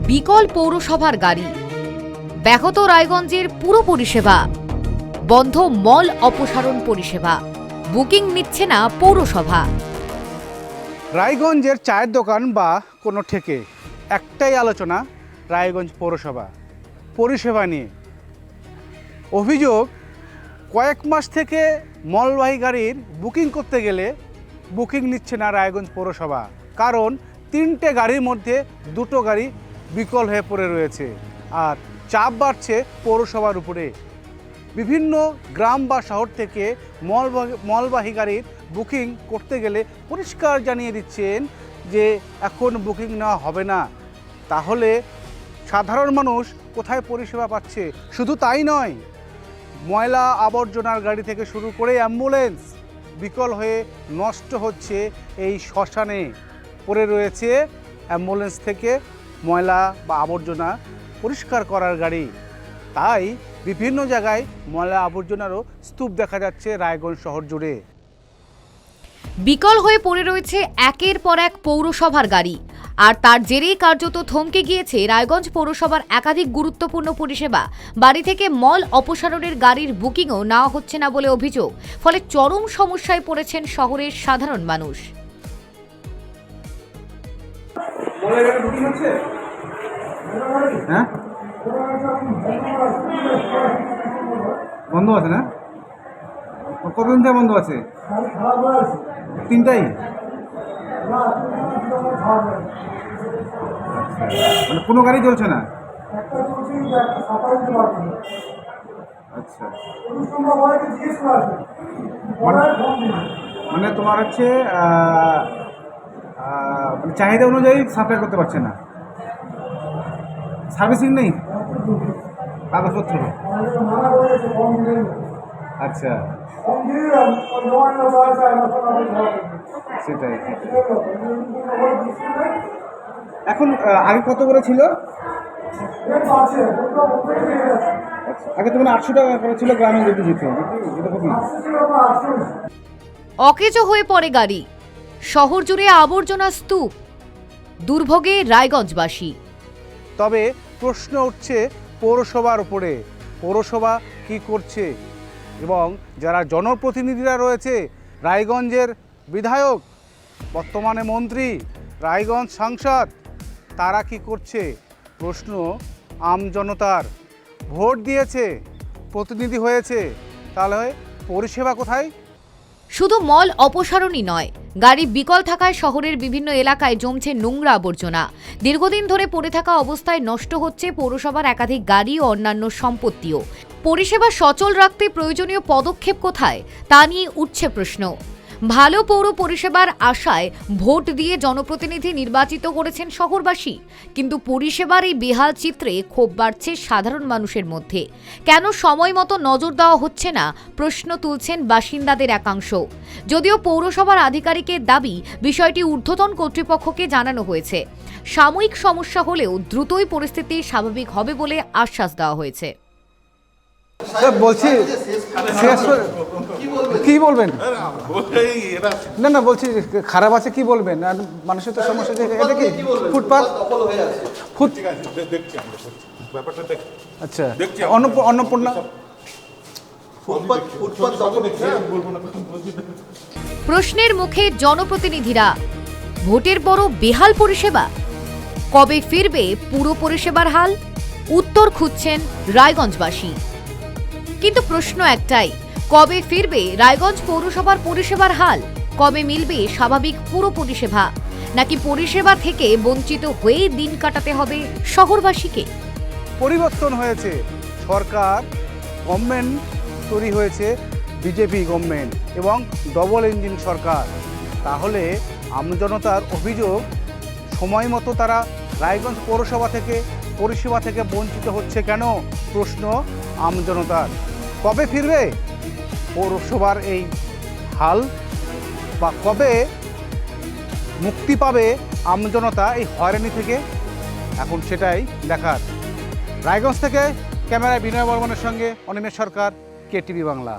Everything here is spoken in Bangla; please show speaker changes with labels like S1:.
S1: বিকল পৌরসভার গাড়ি, ব্যাহত রায়গঞ্জের পুরো পরিষেবা, বন্ধ মল অপসারণ পরিষেবা, বুকিং নিচ্ছে না পৌরসভা।
S2: রায়গঞ্জের চায়ের দোকান বা কোনো ঠেকে একটাই আলোচনা, রায়গঞ্জ পৌরসভা পরিষেবা নিয়ে। অভিযোগ, কয়েক মাস থেকে মলবাহী গাড়ির বুকিং করতে গেলে বুকিং নিচ্ছে না রায়গঞ্জ পৌরসভা, কারণ 3টে গাড়ির মধ্যে 2টো গাড়ি বিকল হয়ে পড়ে রয়েছে আর চাপ বাড়ছে পৌরসভার উপরে। বিভিন্ন গ্রাম বা শহর থেকে মলবাহী গাড়ির বুকিং করতে গেলে পরিষ্কার জানিয়ে দিচ্ছেন যে এখন বুকিং নেওয়া হবে না। তাহলে সাধারণ মানুষ কোথায় পরিষেবা পাচ্ছে? শুধু তাই নয়, ময়লা আবর্জনার গাড়ি থেকে শুরু করে অ্যাম্বুলেন্স বিকল হয়ে নষ্ট হচ্ছে। এই শ্মশানে পড়ে রয়েছে অ্যাম্বুলেন্স থেকে ময়লা বা আবর্জনা পরিষ্কার করার গাড়ি। তাই বিভিন্ন জায়গায় ময়লা আবর্জনারও স্তূপ দেখা যাচ্ছে রায়গঞ্জ শহর জুড়ে।
S1: বিকল হয়ে পড়ে রয়েছে একের পর এক পৌরসভার গাড়ি, আর তার জেরেই কার্যত থমকে গিয়েছে রায়গঞ্জ পৌরসভার একাধিক গুরুত্বপূর্ণ পরিষেবা। বাড়ি থেকে মল অপসারণের গাড়ির বুকিংও নেওয়া হচ্ছে না বলে অভিযোগ, ফলে চরম সমস্যায় পড়েছেন শহরের সাধারণ মানুষ।
S2: হ্যাঁ, বন্ধ আছে না? কতদিন থেকে বন্ধ আছে? 3টাই? মানে কোনো গাড়ি চলছে না? আচ্ছা, মানে তোমার হচ্ছে চাহিদা অনুযায়ী সাপ্লাই করতে পারছে না, সার্ভিসিং নেই, কাগজপত্র। আচ্ছা, সেটাই। এখন আগে কত করে ছিল? আগে তো মানে 800 টাকা করে ছিল গ্রামে যেতে যেতে।
S1: অকেজো হয়ে পড়ে গাড়ি, শহর জুড়ে আবর্জনা স্তূপ, দুর্ভোগে রায়গঞ্জবাসী। তবে প্রশ্ন উঠছে পৌরসভার উপরে, পৌরসভা কি করছে এবং যারা জনপ্রতিনিধিরা রয়েছে, রায়গঞ্জের বিধায়ক, বর্তমানে মন্ত্রী, রায়গঞ্জ সাংসদ, তারা কি করছে? প্রশ্ন আমজনতার। ভোট দিয়েছে, প্রতিনিধি হয়েছে, তাহলে পরিষেবা কোথায়? শুধু মল অপসারণই নয়, গাড়ি বিকল থাকায় শহরের বিভিন্ন এলাকায় জমছে নোংরা আবর্জনা। দীর্ঘদিন ধরে পড়ে থাকা অবস্থায় নষ্ট হচ্ছে পৌরসভার একাধিক গাড়ি ও অন্যান্য সম্পত্তিও। পরিষেবা সচল রাখতে প্রয়োজনীয় পদক্ষেপ কোথায়, তা নিয়ে উঠছে প্রশ্ন। ভালো পৌর পরিষেবার আশায় ভোট দিয়ে জনপ্রতিনিধি নির্বাচিত করেছেন শহরবাসী, কিন্তু পরিষেবার এই বেহাল চিত্রে ক্ষোভ বাড়ছে সাধারণ মানুষের মধ্যে। কেন সময় মতো নজর দেওয়া হচ্ছে না, প্রশ্ন তুলছেন বাসিন্দাদের একাংশ। যদিও পৌরসভার আধিকারিকের দাবি, বিষয়টি ঊর্ধ্বতন কর্তৃপক্ষকে জানানো হয়েছে। সাময়িক সমস্যা হলেও দ্রুতই পরিস্থিতি স্বাভাবিক হবে বলে আশ্বাস দেওয়া হয়েছে।
S2: বলছি কি বলবেন? না না, বলছি খারাপ আছে, কি বলবেন? আর মানুষের তো সমস্যা, এটা কি ফুটপাত? আচ্ছা, অন্নপূর্ণা
S1: প্রশ্নের মুখে জনপ্রতিনিধিরা। ভোটের বড় বেহাল পরিষেবা, কবে ফিরবে পুরো পরিষেবার হাল? উত্তর খুঁজছেন রায়গঞ্জবাসী। কিন্তু প্রশ্ন একটাই, কবে ফিরবে রায়গঞ্জ পৌরসভার পরিষেবার হাল? কবে মিলবে স্বাভাবিক পুরো পরিষেবা? নাকি পরিষেবা থেকে বঞ্চিত হয়ে দিন কাটাতে হবে শহরবাসীকে?
S2: পরিবর্তন হয়েছে, সরকার, গভর্নমেন্ট তৈরি হয়েছে, বিজেপি গভর্নমেন্ট এবং ডবল ইঞ্জিন সরকার। তাহলে আমজনতার অভিযোগ, সময় মতো তারা রায়গঞ্জ পৌরসভা থেকে পরিষেবা থেকে বঞ্চিত হচ্ছে কেন? প্রশ্ন আমজনতার। কবে ফিরবে পৌরসভার এই হাল, বা কবে মুক্তি পাবে আমজনতা এই হয়রানি থেকে? এখন সেটাই দেখার। রায়গঞ্জ থেকে ক্যামেরায় বিনয় বর্মনের সঙ্গে অনিমেষ সরকার, KTV বাংলা।